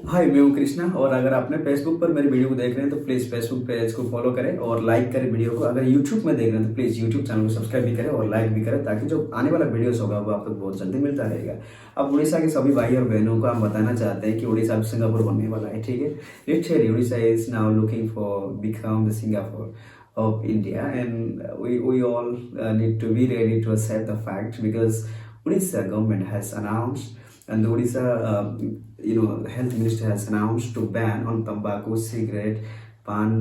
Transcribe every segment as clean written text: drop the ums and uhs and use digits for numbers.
हाय, मैं हूँ कृष्णा। और अगर आपने फेसबुक पर मेरी वीडियो को देख रहे हैं तो प्लीज़ फेसबुक पेज को फॉलो करें और लाइक करें वीडियो को। अगर यूट्यूब में देख रहे हैं तो प्लीज़ यूट्यूब चैनल को सब्सक्राइब भी करें और लाइक भी करें, ताकि जो आने वाला वीडियोस होगा वो आप तक बहुत जल्दी मिलता रहेगा। अब उड़ीसा के सभी भाई और बहनों को हम बताना चाहते हैं कि उड़ीसा अब सिंगापुर बनने वाला है, ठीक है। Literally Orissa is now looking for become the Singapore of India, and we all need to be ready to accept the fact, because Odisha government has announced, and the Odisha health minister has announced to ban on tobacco, cigarette, pan,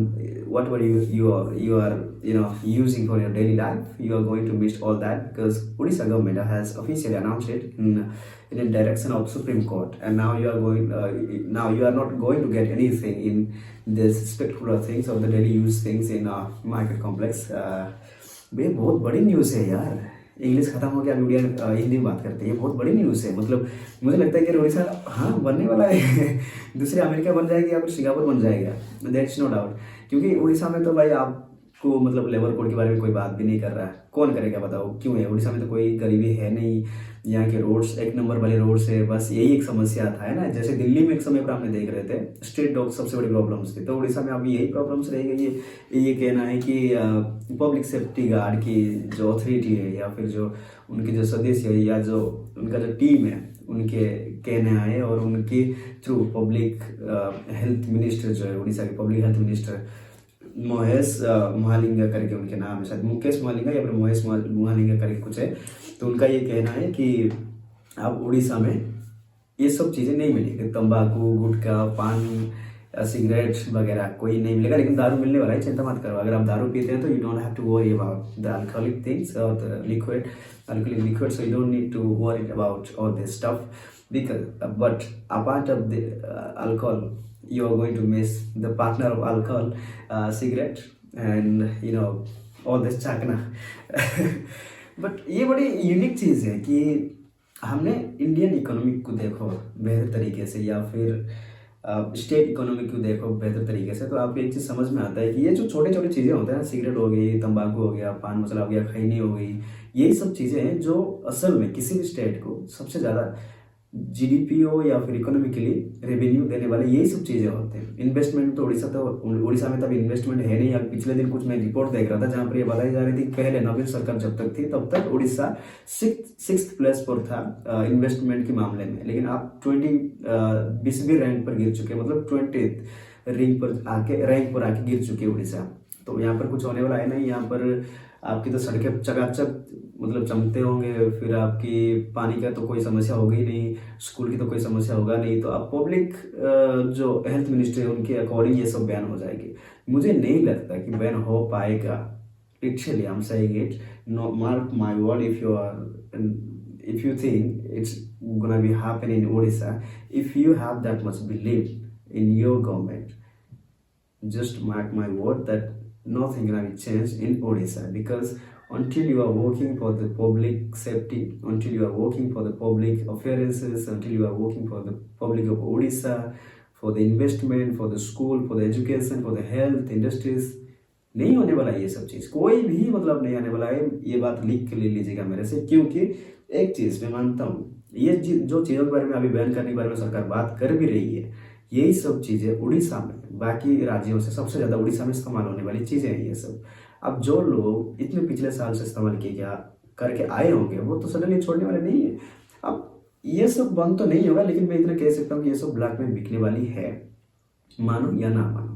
whatever you are using for your daily life. You are going to miss all that, because Odisha government has officially announced it in a direction of Supreme Court, and now now you are not going to get anything in this spectacular things or the daily use things in market complex. ये बहुत बड़ी news है यार। English खत्म हो गया, media Hindi में बात करते हैं। ये बहुत बड़ी न्यूज़ है। मतलब मुझे लगता है कि उड़ीसा हाँ बनने वाला है। दूसरे अमेरिका बन जाएगी या फिर सिंगापुर बन जाएगा, दैट्स नो डाउट। क्योंकि उड़ीसा में तो भाई आपको मतलब लेबर कोड के बारे में कोई बात भी नहीं कर रहा है। कौन करेगा बताओ, क्यों है? उड़ीसा में तो कोई गरीबी है नहीं। यहाँ के रोड्स एक नंबर वाले रोड्स है, बस यही एक समस्या था, है ना। जैसे दिल्ली में एक समय पर आपने देख रहे थे स्ट्रीट डॉग सबसे बड़ी प्रॉब्लम्स थी, तो उड़ीसा में अभी यही प्रॉब्लम्स रहेगी। ये कहना है कि पब्लिक सेफ्टी गार्ड की जो अथॉरिटी है या फिर जो उनके जो सदस्य है या जो उनका जो टीम है, उनके कहने आए और उनके थ्रू पब्लिक हेल्थ मिनिस्टर जो है उड़ीसा के public health minister Mohesh Mahalinga करके उनके नाम है, शायद मुकेश महालिंगा या फिर मोहेश महालिंगा करके कुछ है। तो उनका ये कहना है कि अब उड़ीसा में ये सब चीज़ें नहीं मिलेगी, तंबाकू, गुटखा, पान, सिगरेट वगैरह कोई नहीं मिलेगा, लेकिन दारू मिलने वाला है, चिंता मत करो। अगर आप दारू पीते हैं तो you don't have to worry about the alcoholic things और the alcoholic liquid, so you don't need to worry about all this stuff, because but apart of the alcohol, you are going to miss the partner of alcohol, cigarette, and all this chakna. But ये बड़ी unique चीज़ है कि हमने Indian economic को देखो बेहतर तरीके से या फिर स्टेट इकोनॉमिक को देखो बेहतर तरीके से, तो आपको एक चीज़ समझ में आता है कि ये जो छोटे छोटे चीज़ें होते हैं ना, सिगरेट हो गई, तंबाकू हो गया, पान मसाला हो गया, खैनी हो गई, यही सब चीज़ें हैं जो असल में किसी भी स्टेट को सबसे ज़्यादा जीडीपी हो या फिर इकोनॉमिकली रेवेन्यू देने वाले यही सब चीज़ें होते हैं। इन्वेस्टमेंट तो उड़ीसा में तभी इन्वेस्टमेंट है नहीं। अब पिछले दिन कुछ मैं रिपोर्ट देख रहा था जहाँ पर ये बताई जा रही थी पहले नवीन सरकार जब तक थी तब तक उड़ीसा सिक्स्थ प्लेस पर था इन्वेस्टमेंट के मामले में, लेकिन आप 20वीं रैंक पर गिर चुके, मतलब 20th रैंक पर आके गिर चुके उड़ीसा। तो यहाँ पर कुछ होने वाला है नहीं। यहाँ पर आपकी तो सड़कें चकाचक मतलब चमकते होंगे, फिर आपकी पानी का तो कोई समस्या होगी नहीं, स्कूल की तो कोई समस्या होगा नहीं। तो अब पब्लिक जो हेल्थ मिनिस्ट्री है उनके अकॉर्डिंग ये सब बैन हो जाएगी। मुझे नहीं लगता कि बैन हो पाएगा। Literally I am saying it, no mark my word, if you think it's gonna be happening in Odisha, if you have that much belief in your government, just mark my word that nothing gonna be changed in Odisha, because until you are working for the public safety, until you are working for the public affairs, until you are working for the public of Odisha, for the investment, for the school, for the education, for the health industries, नहीं होने वाला ये सब चीज़, कोई भी मतलब नहीं आने वाला है। ये बात लिख के ले लीजिएगा मेरे से, क्योंकि एक चीज़ मैं मानता हूँ, ये जो चीज़ों के बारे में अभी बैन करने के बारे में सरकार बात कर भी रही है, यही सब चीज़ें उड़ीसा में बाकी राज्यों से सबसे ज़्यादा उड़ीसा में इस्तेमाल होने वाली चीज़ें हैं ये सब। अब जो लोग इतने पिछले साल से इस्तेमाल किए करके आए होंगे वो तो सडनली छोड़ने वाले नहीं है। अब ये सब बंद तो नहीं होगा, लेकिन मैं इतना कह सकता हूँ कि ये सब ब्लैक में बिकने वाली है, मानो या ना मानो,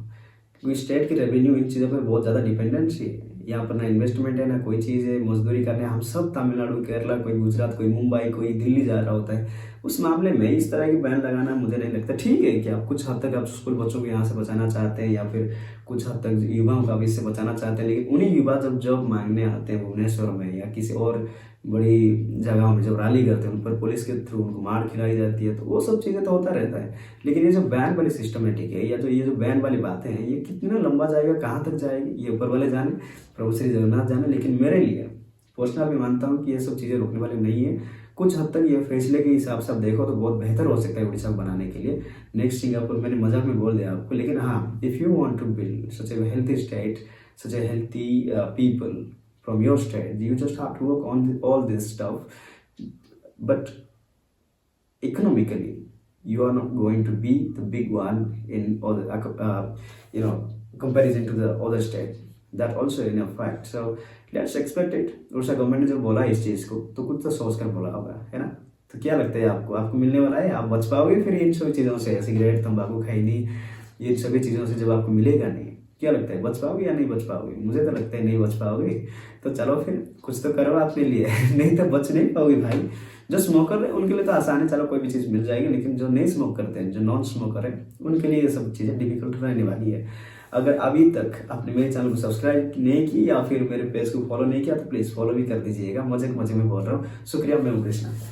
क्योंकि स्टेट की रेवेन्यू इन चीज़ों पर बहुत ज़्यादा डिपेंडेंसी है। यहाँ पर ना इन्वेस्टमेंट है ना कोई चीज़ है, मजदूरी करने हम सब तमिलनाडु, केरला, कोई गुजरात, कोई मुंबई, कोई दिल्ली जा रहा होता है। उस मामले में इस तरह की बैन लगाना मुझे नहीं लगता ठीक है। कि आप कुछ हद तक आप स्कूल बच्चों को यहाँ से बचाना चाहते हैं या फिर कुछ हद तक युवाओं का भी इससे बचाना चाहते हैं, लेकिन उन्हीं युवा जब जॉब मांगने आते हैं भुवनेश्वर में या किसी और बड़ी जगहों में जब रैली करते हैं, उन पर पुलिस के थ्रू उनको मार खिलाई जाती है, तो वो सब चीज़ें तो होता रहता है। लेकिन ये जो बैन वाली सिस्टमेटिक है या जो ये जो बैन वाली बातें हैं, ये कितना लंबा जाएगा, कहाँ तक जाएगी, ये ऊपर वाले जाने, प्रभु श्री जगन्नाथ जाने। लेकिन मेरे लिए पर्सनल मैं मानता हूँ कि ये सब चीज़ें रोकने वाली नहीं है। कुछ हद तक ये फैसले के हिसाब से आप देखो तो बहुत बेहतर हो सकता है उड़ीसा को बनाने के लिए। नेक्स्ट सिंगापुर मैंने मजाक में बोल दिया आपको, लेकिन हाँ, if you want to build such a healthy state, such a healthy people from your state, you just have to work on all this stuff, but economically you are not going to be the big one in other comparison to the other state. That also in a fact. So let's expect it. Orissa government ने जब बोला इस चीज को तो कुछ तो सोच कर बोला होगा, है ना? तो क्या लगता है आपको, आपको मिलने वाला है? आप बच पाओगे फिर इन सभी चीजों से? सिगरेट, तंबाकू, खैनी, ये सभी चीजों से जब आपको मिलेगा नहीं, क्या लगता है बच पाओगे या नहीं बच पाओगे? मुझे तो लगता है नहीं बच पाओगे। तो चलो फिर कुछ तो करो अपने लिए नहीं तो बच नहीं पाओगे भाई। जो स्मोकर है उनके लिए तो आसान है, चलो कोई भी चीज़ मिल जाएगी, लेकिन जो नहीं स्मोक करते हैं, जो नॉन स्मोकर है, उनके लिए ये सब चीज़ें डिफिकल्ट रहने वाली है। अगर अभी तक आपने मेरे चैनल को सब्सक्राइब नहीं की या फिर मेरे पेज को फॉलो नहीं किया तो प्लीज़ फॉलो भी कर दीजिएगा। मजे में बोल रहा हूँ। शुक्रिया, मैं हूँ कृष्णा।